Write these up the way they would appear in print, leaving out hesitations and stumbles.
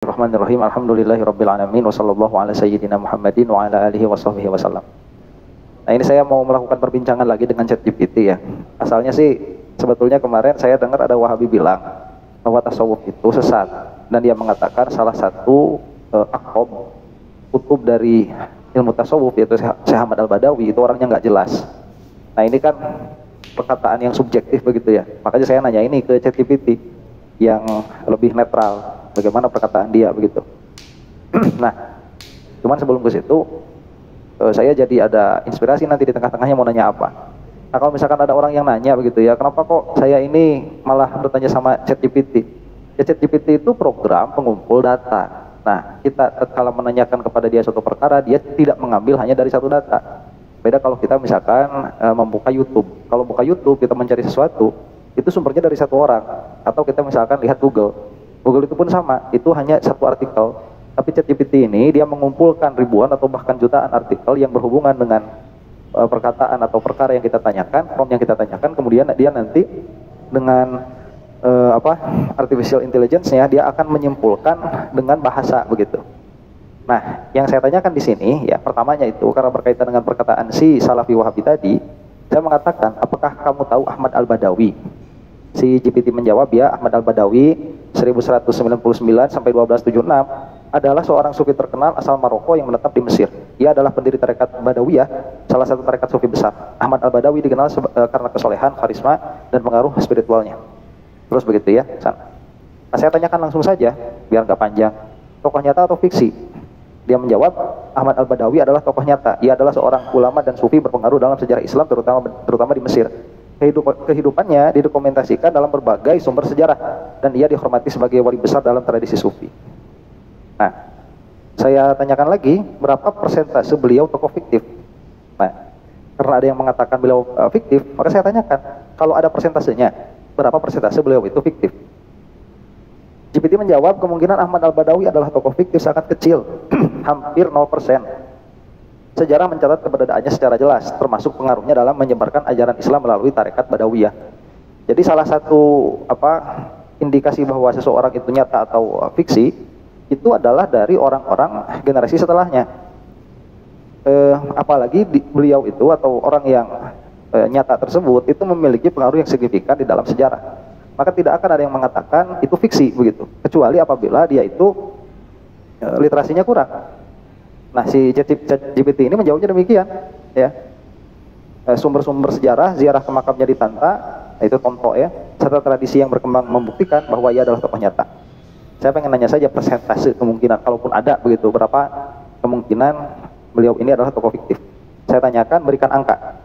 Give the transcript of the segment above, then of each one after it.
Bismillahirrahmanirrahim. Alhamdulillahirabbil alamin wa sallallahu ala sayyidina Muhammadin wa ala alihi wa sahbihi wasallam. Nah, ini saya mau melakukan perbincangan lagi dengan ChatGPT ya. Asalnya sih sebetulnya kemarin saya dengar ada Wahabi bilang bahwa tasawuf itu sesat dan dia mengatakan salah satu akob kutub dari ilmu tasawuf yaitu Syekh Ahmad Al-Badawi itu orangnya nggak jelas. Nah, ini kan perkataan yang subjektif begitu ya. Makanya saya nanya ini ke ChatGPT yang lebih netral. Bagaimana perkataan dia begitu. Nah, cuman sebelum ke situ saya jadi ada inspirasi nanti di tengah-tengahnya mau nanya apa. Nah, kalau misalkan ada orang yang nanya begitu ya, kenapa kok saya ini malah bertanya sama ChatGPT? Ya, ChatGPT itu program pengumpul data. Nah, kita kalau menanyakan kepada dia suatu perkara, dia tidak mengambil hanya dari satu data. Beda kalau kita misalkan membuka YouTube. Kalau buka YouTube kita mencari sesuatu, itu sumbernya dari satu orang. Atau kita misalkan lihat Google itu pun sama, itu hanya satu artikel. Tapi ChatGPT ini dia mengumpulkan ribuan atau bahkan jutaan artikel yang berhubungan dengan perkataan atau perkara yang kita tanyakan, prompt yang kita tanyakan, kemudian dia nanti dengan artificial intelligence-nya dia akan menyimpulkan dengan bahasa begitu. Nah, yang saya tanyakan di sini ya pertamanya itu karena berkaitan dengan perkataan si Salafi Wahabi tadi, saya mengatakan, apakah kamu tahu Ahmad Al-Badawi? Si GPT menjawab, ya, Ahmad Al-Badawi 1199 sampai 1276 adalah seorang sufi terkenal asal Maroko yang menetap di Mesir. Ia adalah pendiri tarekat Badawiyah, salah satu tarekat sufi besar. Ahmad Al-Badawi dikenal karena kesolehan, karisma, dan pengaruh spiritualnya. Terus begitu ya. Nah, saya tanyakan langsung saja, biar nggak panjang. Tokoh nyata atau fiksi? Dia menjawab, Ahmad Al-Badawi adalah tokoh nyata. Ia adalah seorang ulama dan sufi berpengaruh dalam sejarah Islam, terutama di Mesir. Kehidupannya didokumentasikan dalam berbagai sumber sejarah dan ia dihormati sebagai wali besar dalam tradisi sufi. Nah, saya tanyakan lagi, berapa persentase beliau tokoh fiktif? Nah, karena ada yang mengatakan beliau fiktif, maka saya tanyakan, kalau ada persentasenya, berapa persentase beliau itu fiktif? GPT menjawab, kemungkinan Ahmad Al-Badawi adalah tokoh fiktif sangat kecil, hampir 0%. Sejarah mencatat keberadaannya secara jelas, termasuk pengaruhnya dalam menyebarkan ajaran Islam melalui tarekat Badawiyah. Jadi salah satu indikasi bahwa seseorang itu nyata atau fiksi itu adalah dari orang-orang generasi setelahnya. Apalagi beliau itu atau orang yang nyata tersebut itu memiliki pengaruh yang signifikan di dalam sejarah. Maka tidak akan ada yang mengatakan itu fiksi begitu, kecuali apabila dia itu literasinya kurang. Nah, si ChatGPT ini menjawabnya demikian, ya. Sumber-sumber sejarah, ziarah ke makamnya di Tanta, itu contoh ya, serta tradisi yang berkembang membuktikan bahwa ia adalah tokoh nyata. Saya pengen nanya saja persentase kemungkinan, kalaupun ada begitu, berapa kemungkinan beliau ini adalah tokoh fiktif. Saya tanyakan, berikan angka.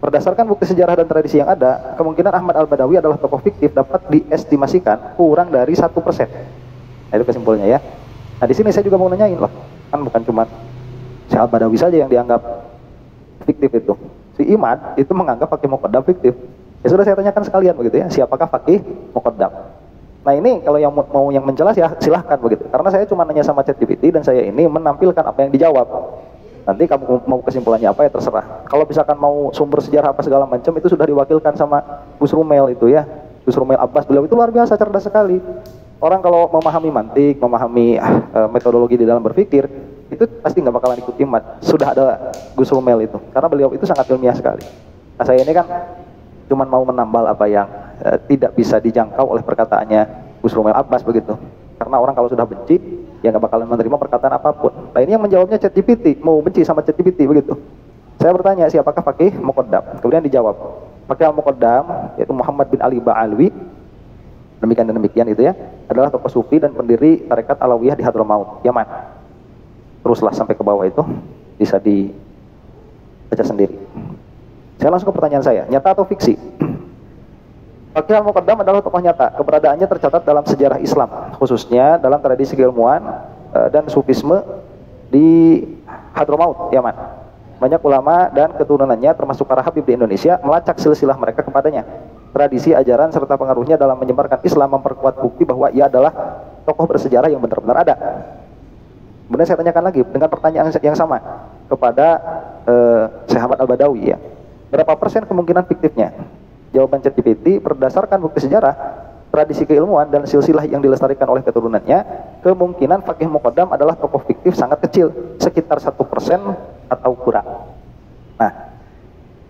Berdasarkan bukti sejarah dan tradisi yang ada, kemungkinan Ahmad Al-Badawi adalah tokoh fiktif dapat diestimasikan kurang dari 1%. Nah, itu kesimpulannya ya. Nah, di sini saya juga mau nanyain loh, kan bukan cuma Syekh Al-Badawi saja yang dianggap fiktif itu. Si Imad itu menganggap Faqih Muqaddam fiktif. Ya sudah, saya tanyakan sekalian begitu ya, siapakah Faqih Muqaddam? Nah, ini kalau yang mau yang menjelas ya silahkan begitu. Karena saya cuma nanya sama ChatGPT dan saya ini menampilkan apa yang dijawab. Nanti kamu mau kesimpulannya apa ya terserah. Kalau misalkan mau sumber sejarah apa segala macam itu sudah diwakilkan sama Gus Rumel itu ya. Gus Rumel Abbas, beliau itu luar biasa cerdas sekali. Orang kalau memahami mantik, memahami metodologi di dalam berpikir, itu pasti nggak bakalan ikut Imad. Sudah ada Gus Rumel itu, karena beliau itu sangat ilmiah sekali. Nah, saya ini kan cuma mau menambal apa yang tidak bisa dijangkau oleh perkataannya Gus Rumel Abbas begitu. Karena orang kalau sudah benci, ya nggak bakalan menerima perkataan apapun. Nah, ini yang menjawabnya ChatGPT, mau benci sama ChatGPT begitu. Saya bertanya, siapakah Faqih Muqaddam? Kemudian dijawab, Faqih Al-Muqaddam yaitu Muhammad bin Ali Ba'alwi, demikian dan demikian itu ya, adalah tokoh sufi dan pendiri tarekat Alawiyah di Hadramaut, Yaman. Teruslah sampai ke bawah itu, bisa dibaca sendiri. Saya langsung ke pertanyaan saya, nyata atau fiksi? Faqih Al-Muqaddam adalah tokoh nyata, keberadaannya tercatat dalam sejarah Islam, khususnya dalam tradisi keilmuan dan sufisme di Hadramaut, Yaman. Banyak ulama dan keturunannya termasuk para habib di Indonesia melacak silsilah mereka kepadanya. Tradisi, ajaran, serta pengaruhnya dalam menyebarkan Islam memperkuat bukti bahwa ia adalah tokoh bersejarah yang benar-benar ada. Kemudian saya tanyakan lagi dengan pertanyaan yang sama kepada Syekh Ahmad Al-Badawi ya. Berapa persen kemungkinan fiktifnya? Jawaban ChatGPT berdasarkan bukti sejarah tradisi keilmuan dan silsilah yang dilestarikan oleh keturunannya, kemungkinan Faqih Muqaddam adalah tokoh fiktif sangat kecil, sekitar 1% atau kurang. Nah,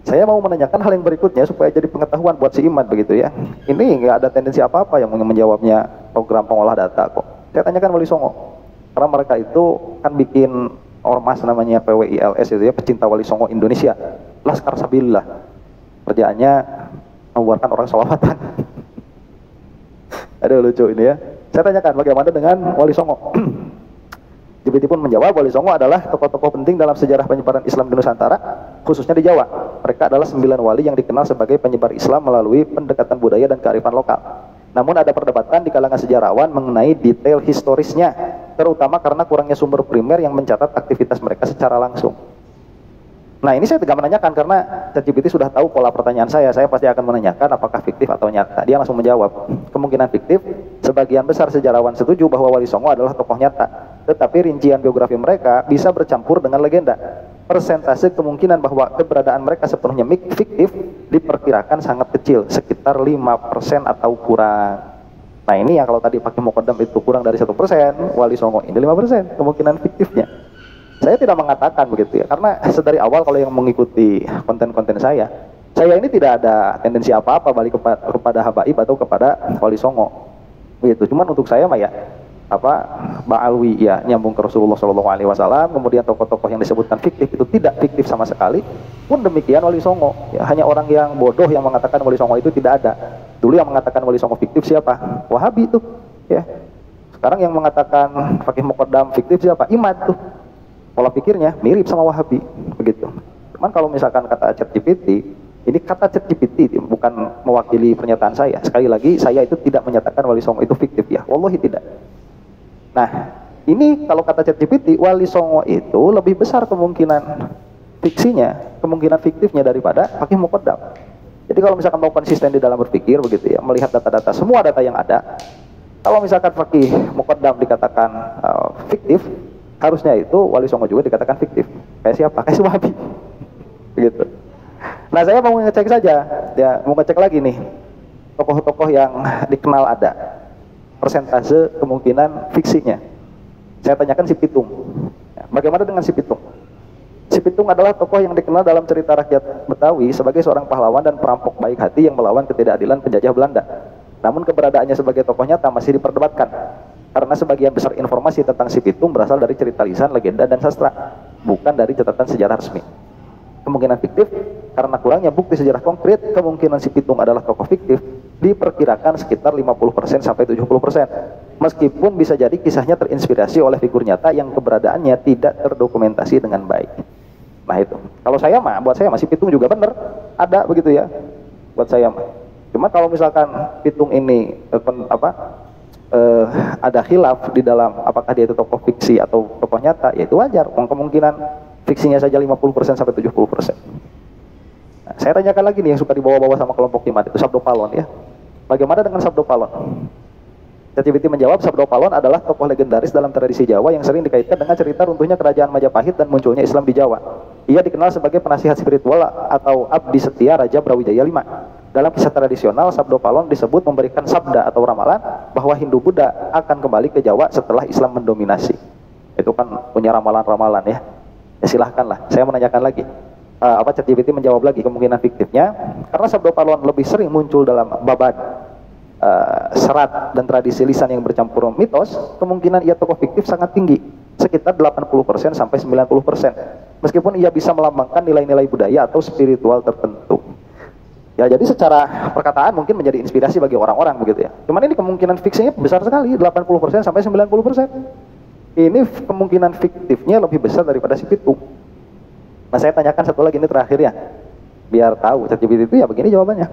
saya mau menanyakan hal yang berikutnya supaya jadi pengetahuan buat si Imad begitu ya. Ini nggak ada tendensi apa-apa yang menjawabnya program pengolah data kok. Saya tanyakan Wali Songo, karena mereka itu kan bikin ormas namanya PWILS itu ya, Pecinta Wali Songo Indonesia, Laskar Sabilillah. Kerjaannya mengeluarkan orang sholawatan. Aduh lucu ini ya. Saya tanyakan bagaimana dengan Wali Songo. JPT pun menjawab, Wali Songo adalah tokoh-tokoh penting dalam sejarah penyebaran Islam di Nusantara, khususnya di Jawa. Mereka adalah 9 wali yang dikenal sebagai penyebar Islam melalui pendekatan budaya dan kearifan lokal. Namun ada perdebatan di kalangan sejarawan mengenai detail historisnya, terutama karena kurangnya sumber primer yang mencatat aktivitas mereka secara langsung. Nah ini saya tidak menanyakan karena ChatGPT sudah tahu pola pertanyaan saya pasti akan menanyakan apakah fiktif atau nyata. Dia langsung menjawab, kemungkinan fiktif. Sebagian besar sejarawan setuju bahwa Wali Songo adalah tokoh nyata, tetapi rincian biografi mereka bisa bercampur dengan legenda. Persentase kemungkinan bahwa keberadaan mereka sepenuhnya fiktif diperkirakan sangat kecil, sekitar 5% atau kurang. Nah ini yang kalau tadi pakai Muqaddam itu kurang dari 1%, Wali Songo ini 5% kemungkinan fiktifnya. Saya tidak mengatakan begitu ya, karena sedari awal kalau yang mengikuti konten-konten saya ini tidak ada tendensi apa-apa balik kepada habaib atau kepada Wali Songo. Begitu. Cuman untuk saya mah ya Ba'alwi ya nyambung ke Rasulullah SAW, kemudian tokoh-tokoh yang disebutkan fiktif itu tidak fiktif sama sekali. Pun demikian Wali Songo, ya, hanya orang yang bodoh yang mengatakan Wali Songo itu tidak ada. Dulu yang mengatakan Wali Songo fiktif siapa? Wahabi itu, ya. Sekarang yang mengatakan Faqih Muqaddam fiktif siapa? Imad tuh. Pola pikirnya mirip sama Wahabi, begitu. Cuman kalau misalkan kata ChatGPT, ini kata ChatGPT bukan mewakili pernyataan saya. Sekali lagi, saya itu tidak menyatakan Wali Songo itu fiktif ya, wallahi tidak. Nah, ini kalau kata ChatGPT, Wali Songo itu lebih besar kemungkinan fiksinya, kemungkinan fiktifnya daripada Faqih Muqaddam. Jadi kalau misalkan mau konsisten di dalam berpikir begitu ya, melihat data-data, semua data yang ada, kalau misalkan Faqih Muqaddam dikatakan fiktif, harusnya itu Wali Songo juga dikatakan fiktif. Kayak siapa? Kayak Wahabi. Begitu. Nah, saya mau ngecek saja, ya, mau ngecek lagi nih tokoh-tokoh yang dikenal ada, persentase kemungkinan fiksinya. Saya tanyakan si Pitung. Ya, bagaimana dengan si Pitung? Si Pitung adalah tokoh yang dikenal dalam cerita rakyat Betawi sebagai seorang pahlawan dan perampok baik hati yang melawan ketidakadilan penjajah Belanda. Namun keberadaannya sebagai tokoh nyata masih diperdebatkan, karena sebagian besar informasi tentang si Pitung berasal dari cerita lisan, legenda, dan sastra, bukan dari catatan sejarah resmi. Kemungkinan fiktif, karena kurangnya bukti sejarah konkret, kemungkinan si Pitung adalah tokoh fiktif diperkirakan sekitar 50% sampai 70%. Meskipun bisa jadi kisahnya terinspirasi oleh figur nyata yang keberadaannya tidak terdokumentasi dengan baik. Nah itu, kalau saya mah, buat saya masih Pitung juga benar, ada begitu ya, buat saya mah. Cuma kalau misalkan Pitung ini ada khilaf di dalam apakah dia itu tokoh fiksi atau tokoh nyata, ya itu wajar. Kemungkinan fiksinya saja 50% sampai 70%. Nah, saya tanyakan lagi nih yang suka dibawa-bawa sama kelompok Imad itu, Sabdo Palon ya. Bagaimana dengan Sabdo Palon? ChatGPT menjawab, Sabdo Palon adalah tokoh legendaris dalam tradisi Jawa yang sering dikaitkan dengan cerita runtuhnya kerajaan Majapahit dan munculnya Islam di Jawa. Ia dikenal sebagai penasihat spiritual atau abdi setia Raja Brawijaya V. Dalam kisah tradisional, Sabdo Palon disebut memberikan sabda atau ramalan bahwa Hindu-Buddha akan kembali ke Jawa setelah Islam mendominasi. Itu kan punya ramalan-ramalan ya. Ya silahkanlah, saya menanyakan lagi. ChatGPT menjawab lagi kemungkinan fiktifnya, karena Sabdo Palon lebih sering muncul dalam babad, serat, dan tradisi lisan yang bercampur mitos, kemungkinan ia tokoh fiktif sangat tinggi, sekitar 80% sampai 90%. Meskipun ia bisa melambangkan nilai-nilai budaya atau spiritual tertentu. Ya jadi secara perkataan mungkin menjadi inspirasi bagi orang-orang begitu ya. Cuman ini kemungkinan fiksinya besar sekali, 80% sampai 90%. Ini kemungkinan fiktifnya lebih besar daripada si Pitung. Nah saya tanyakan satu lagi ini terakhir ya, biar tahu ChatGPT itu ya begini jawabannya.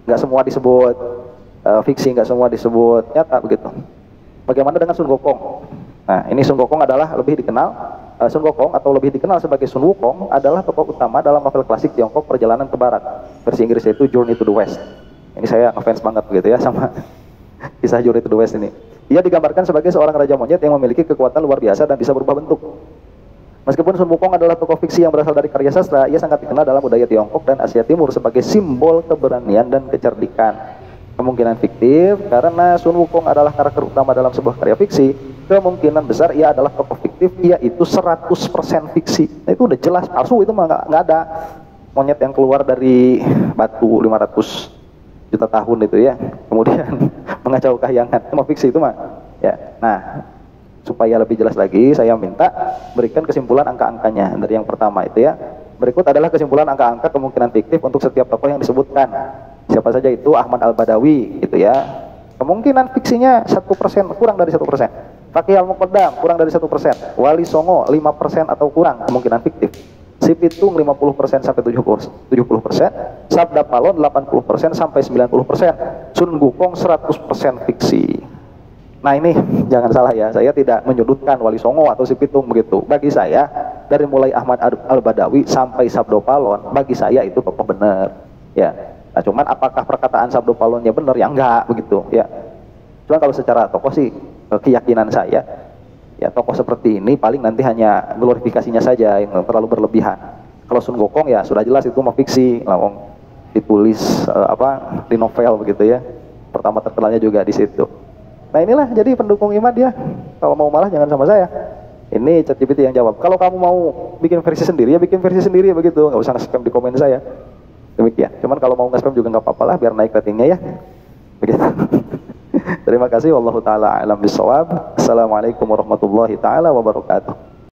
Nggak semua disebut fiksi, nggak semua disebut nyata begitu. Bagaimana dengan Sun Gokong? Nah ini Sun Gokong adalah lebih dikenal, Sun Gokong atau lebih dikenal sebagai Sun Wukong adalah tokoh utama dalam novel klasik Tiongkok Perjalanan ke Barat. Versi Inggrisnya itu Journey to the West. Ini saya ngefans banget begitu ya sama kisah Journey to the West ini. Ia digambarkan sebagai seorang raja monyet yang memiliki kekuatan luar biasa dan bisa berubah bentuk. Meskipun Sun Wukong adalah tokoh fiksi yang berasal dari karya sastra, ia sangat dikenal dalam budaya Tiongkok dan Asia Timur sebagai simbol keberanian dan kecerdikan. kemungkinan fiktif karena Sun Wukong adalah karakter utama dalam sebuah karya fiksi, kemungkinan besar ia adalah tokoh fiktif, ia itu 100% fiksi. Nah, itu udah jelas palsu, itu mah nggak ada monyet yang keluar dari batu 500 juta tahun itu ya, kemudian mengacau kahyangan, itu mah fiksi itu mah ya. Nah, supaya lebih jelas lagi, saya minta berikan kesimpulan angka-angkanya dari yang pertama itu ya. Berikut adalah kesimpulan angka-angka kemungkinan fiktif untuk setiap tokoh yang disebutkan. Siapa saja itu? Ahmad Al-Badawi gitu ya. Kemungkinan fiksinya 1%, kurang dari 1%. Fakih Al-Muqaddam kurang dari 1%. Wali Songo 5% atau kurang kemungkinan fiktif. Si Pitung 50% sampai 70%. Sabda Palon 80% sampai 90%. Sun Wukong 100% fiksi. Nah ini jangan salah ya, saya tidak menyudutkan Wali Songo atau si Pitung begitu. Bagi saya, dari mulai Ahmad Al-Badawi sampai Sabdo Palon, bagi saya itu tokoh benar ya. Nah cuman apakah perkataan Sabdo Palonnya benar? Ya enggak begitu ya. Cuman kalau secara tokoh sih, keyakinan saya ya tokoh seperti ini paling nanti hanya glorifikasinya saja yang terlalu berlebihan. Kalau Sun Wukong ya sudah jelas itu mau fiksi, ngomong ditulis di novel begitu ya. Pertama terkenalnya juga di situ. Nah inilah jadi pendukung Imad ya. Kalau mau malah jangan sama saya. Ini ChatGPT yang jawab. Kalau kamu mau bikin versi sendiri ya bikin versi sendiri begitu. Nggak usah nge-spam di komen saya. Demikian. Cuman kalau mau nge-spam juga nggak apa-apa lah biar naik ratingnya ya. Begitu. Terima kasih. Wallahu taala a'lam bishawab. Assalamualaikum warahmatullahi taala wabarakatuh.